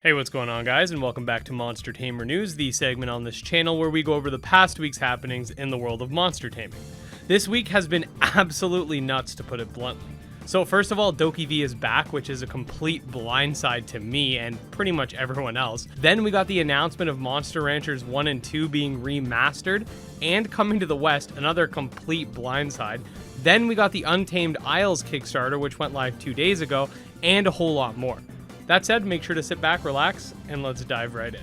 Hey, what's going on, guys, and welcome back to Monster Tamer News, the segment on this channel where we go over the past week's happenings in the world of monster taming. This week has been absolutely nuts, to put it bluntly. So first of all, DokeV is back, which is a complete blindside to me and pretty much everyone else. Then we got the announcement of Monster Ranchers 1 and 2 being remastered and coming to the West, another complete blindside. Then we got the Untamed Isles Kickstarter, which went live 2 days ago, and a whole lot more. That said, make sure to sit back, relax, and let's dive right in.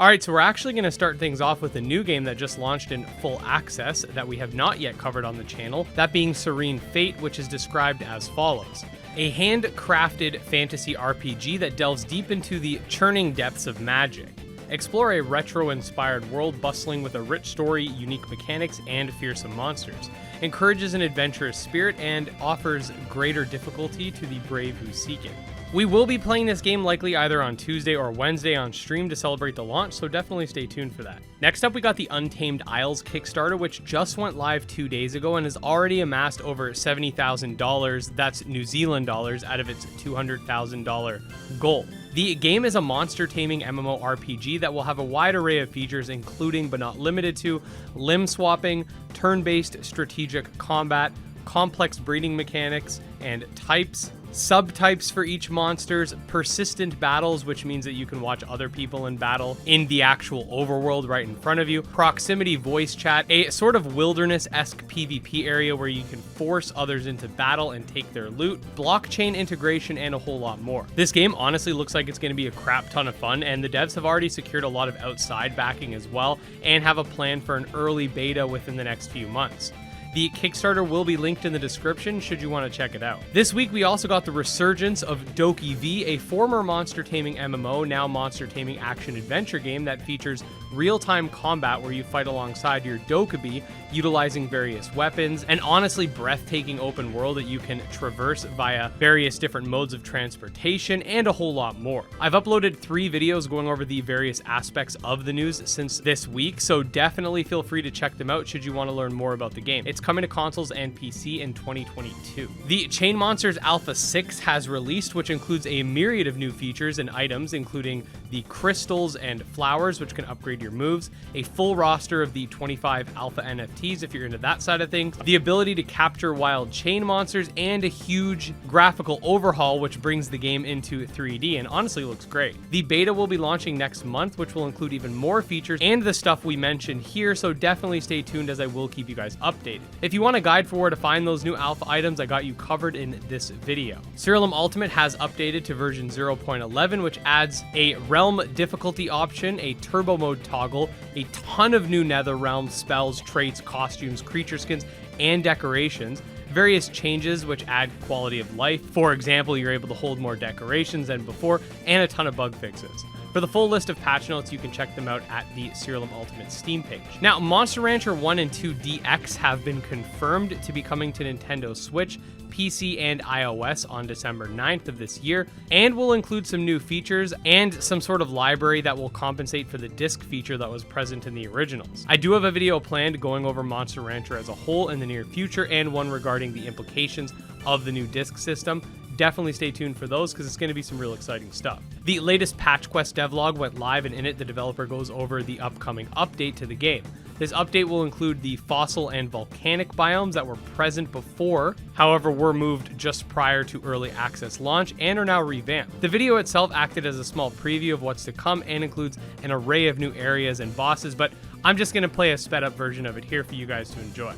Alright, so we're actually going to start things off with a new game that just launched in full access that we have not yet covered on the channel, that being Serene Fate, which is described as follows. A handcrafted fantasy RPG that delves deep into the churning depths of magic. Explore a retro-inspired world bustling with a rich story, unique mechanics, and fearsome monsters. Encourages an adventurous spirit and offers greater difficulty to the brave who seek it. We will be playing this game likely either on Tuesday or Wednesday on stream to celebrate the launch, so definitely stay tuned for that. Next up, we got the Untamed Isles Kickstarter, which just went live 2 days ago and has already amassed over $70,000, that's New Zealand dollars, out of its $200,000 goal. The game is a monster taming MMO RPG that will have a wide array of features, including but not limited to limb swapping, turn-based strategic combat, complex breeding mechanics and types, subtypes for each monsters, persistent battles, which means that you can watch other people in battle in the actual overworld right in front of you, proximity voice chat, a sort of wilderness-esque PvP area where you can force others into battle and take their loot, blockchain integration, and a whole lot more. This game honestly looks like it's going to be a crap ton of fun, and the devs have already secured a lot of outside backing as well, and have a plan for an early beta within the next few months. The Kickstarter will be linked in the description should you want to check it out. This week, we also got the resurgence of DokeV, a former monster taming MMO, now monster taming action-adventure game that features real-time combat where you fight alongside your DokeV, utilizing various weapons, an honestly breathtaking open world that you can traverse via various different modes of transportation, and a whole lot more. I've uploaded 3 videos going over the various aspects of the news since this week, so definitely feel free to check them out should you want to learn more about the game. It's coming to consoles and PC in 2022. The Chain Monsters Alpha 6 has released, which includes a myriad of new features and items, including the crystals and flowers, which can upgrade your moves, a full roster of the 25 alpha NFTs if you're into that side of things, the ability to capture wild chain monsters, and a huge graphical overhaul, which brings the game into 3D and honestly looks great. The beta will be launching next month, which will include even more features and the stuff we mentioned here, so definitely stay tuned as I will keep you guys updated. If you want a guide for where to find those new alpha items, I got you covered in this video. Serial Ultimate has updated to version 0.11, which adds a realm difficulty option, a turbo mode toggle, a ton of new nether realm spells, traits, costumes, creature skins, and decorations, various changes which add quality of life. For example, you're able to hold more decorations than before, and a ton of bug fixes. For the full list of patch notes, you can check them out at the Serial Ultimate Steam page. Now, Monster Rancher 1 and 2 DX have been confirmed to be coming to Nintendo Switch, PC, and iOS on December 9th of this year, and will include some new features and some sort of library that will compensate for the disc feature that was present in the originals. I do have a video planned going over Monster Rancher as a whole in the near future, and one regarding the implications of the new disc system. Definitely stay tuned for those because it's going to be some real exciting stuff. The latest Patch Quest devlog went live, and in it the developer goes over the upcoming update to the game. This update will include the fossil and volcanic biomes that were present before, however were moved just prior to early access launch and are now revamped. The video itself acted as a small preview of what's to come and includes an array of new areas and bosses, but I'm just going to play a sped up version of it here for you guys to enjoy.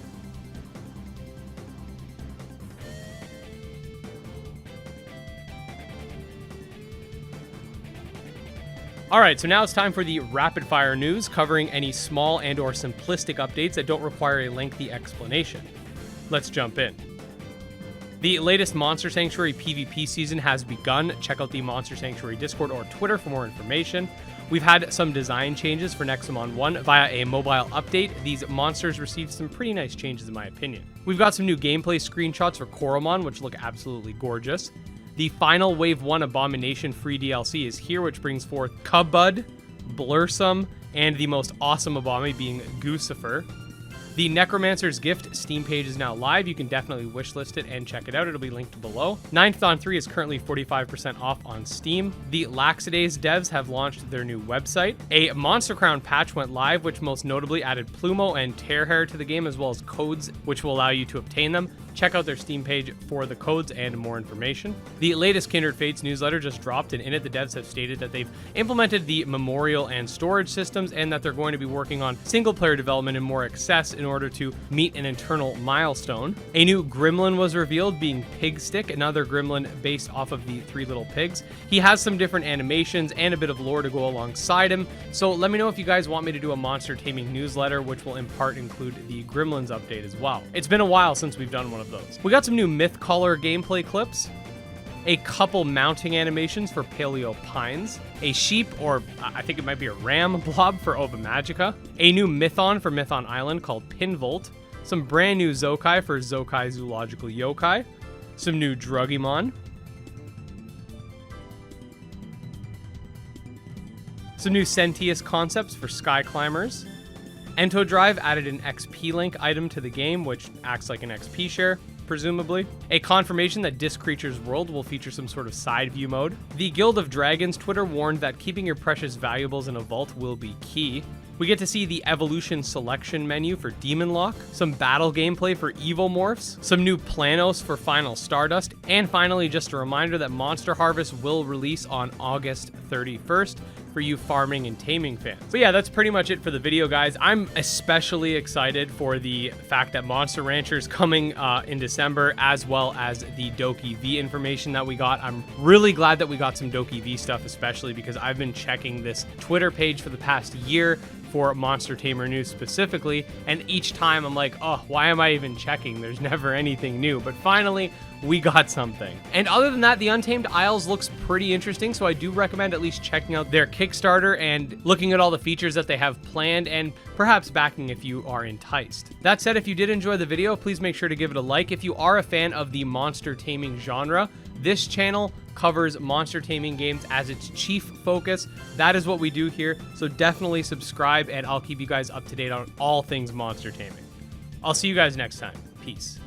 Alright, so now it's time for the rapid fire news, covering any small and or simplistic updates that don't require a lengthy explanation. Let's jump in. The latest Monster Sanctuary PvP season has begun. Check out the Monster Sanctuary Discord or Twitter for more information. We've had some design changes for Nexomon 1 via a mobile update. These monsters received some pretty nice changes in my opinion. We've got some new gameplay screenshots for Coromon, which look absolutely gorgeous. The final Wave 1 Abomination free DLC is here, which brings forth Cubbud, Blursome, and the most awesome Obami being Goosifer. The Necromancer's Gift Steam page is now live. You can definitely wishlist it and check it out. It'll be linked below. Ninth Dawn 3 is currently 45% off on Steam. The Laxadays devs have launched their new website. A Monster Crown patch went live, which most notably added Plumo and Tearhair to the game, as well as codes, which will allow you to obtain them. Check out their Steam page for the codes and more information. The latest Kindred Fates newsletter just dropped, and in it the devs have stated that they've implemented the memorial and storage systems, and that they're going to be working on single-player development and more access in order to meet an internal milestone. A new gremlin was revealed, being Pigstick, another gremlin based off of the Three Little Pigs. He has some different animations and a bit of lore to go alongside him, so let me know if you guys want me to do a monster taming newsletter, which will in part include the Gremlins update as well. It's been a while since we've done one of those. We got some new Myth Caller gameplay clips, a couple mounting animations for Paleo Pines, a sheep, or I think it might be a ram blob for Ova Magica, a new Mython for Mython Island called Pinvolt, some brand new Zokai for Zokai Zoological Yokai, some new Drugimon, some new Sentius concepts for Sky Climbers. Ento Drive added an XP link item to the game, which acts like an XP share, presumably. A confirmation that Disc Creatures World will feature some sort of side view mode. The Guild of Dragons Twitter warned that keeping your precious valuables in a vault will be key. We get to see the evolution selection menu for Demon Lock, some battle gameplay for Evomorphs, some new Planos for Final Stardust, and finally just a reminder that Monster Harvest will release on August 31st for you farming and taming fans. But yeah, that's pretty much it for the video, guys. I'm especially excited for the fact that Monster Rancher is coming in December, as well as the DokeV information that we got. I'm really glad that we got some DokeV stuff, especially because I've been checking this Twitter page for the past year for Monster Tamer news specifically, and each time I'm like, oh, why am I even checking? There's never anything new. But finally, we got something. And other than that, the Untamed Isles looks pretty interesting, so I do recommend at least checking out their Kickstarter and looking at all the features that they have planned, and perhaps backing if you are enticed. That said, if you did enjoy the video, please make sure to give it a like. If you are a fan of the monster taming genre, this channel covers monster taming games as its chief focus. That is what we do here, so definitely subscribe and I'll keep you guys up to date on all things monster taming. I'll see you guys next time. Peace.